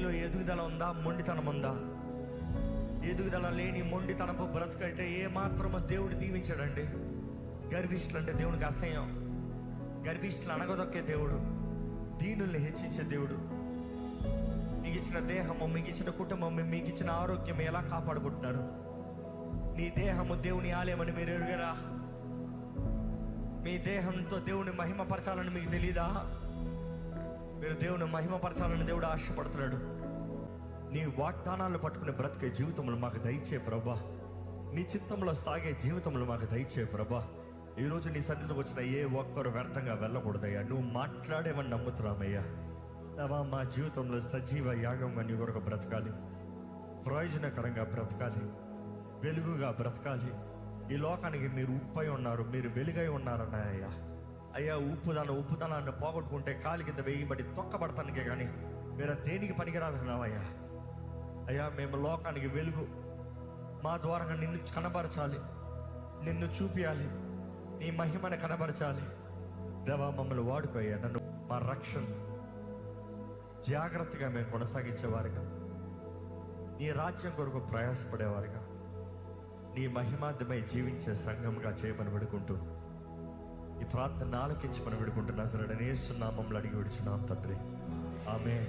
నీలో ఎదుగుదల ఉందా? మొండితనం ఉందా? ఎదుగుదల లేని మొండితనపు బ్రతుకంటే ఏమాత్రమో దేవుడు దీవించాడండి. గర్విష్ఠులు అంటే దేవునికి అసహ్యం. గర్విష్ఠులు అణగదొక్కే దేవుడు, దీనుల్ని హెచ్చించే దేవుడు. మీకు ఇచ్చిన దేహము, మీకు ఇచ్చిన కుటుంబం, మీకు ఇచ్చిన ఆరోగ్యం ఎలా కాపాడుకుంటున్నారు? నీ దేహము దేవుని ఆలయమని మీరు ఎరుగరా? మీ దేహంతో దేవుని మహిమపరచాలని మీకు తెలీదా? మీరు దేవుని మహిమపరచాలని దేవుడు ఆశపడుతున్నాడు. నీ వాగ్దానాలు పట్టుకునే బ్రతికే జీవితంలో మాకు దయచే ప్రభా. నీ చిత్తంలో సాగే జీవితంలో మాకు దయచే ప్రభా. ఈరోజు నీ సన్నిధిలోకి వచ్చిన ఏ ఒక్కరు వ్యర్థంగా వెళ్ళకూడదయ్యా. నువ్వు మాట్లాడేవని నమ్ముతున్నామయ్యా. దేవా, మా జీవితంలో సజీవ యాగంగా నీ కొరకు బ్రతకాలి, ప్రయోజనకరంగా బ్రతకాలి, వెలుగుగా బ్రతకాలి. ఈ లోకానికి మీరు ఉప్పై ఉన్నారు, మీరు వెలుగై ఉన్నారన్నాయ్యా. అయ్యా, ఉప్పుదనాన్ని పోగొట్టుకుంటే కాలి కింద వేయబడి తొక్కబడతానికే కానీ మీరు దేనికి పనికిరాదన్నావయ్యా. అయ్యా, మేము లోకానికి వెలుగు, మా ద్వారా నిన్ను కనబరచాలి, నిన్ను చూపించాలి, నీ మహిమను కనబరచాలి. దేవా, మమ్మల్ని వాడుకోయ్యా. నన్ను, మా రక్షణ జాగ్రత్తగా మేము కొనసాగించేవారుగా, నీ రాజ్యం కొరకు ప్రయాసపడేవారుగా, నీ మహిమార్థమై జీవించే సంఘంగా చేయమని విడుకుంటూ ఈ ప్రార్థన ఆలకించమని విడుకుంటూ నజరేయుడైన యేసు నామములో అడిగి విడుచున్నాం తండ్రి. ఆమేన్.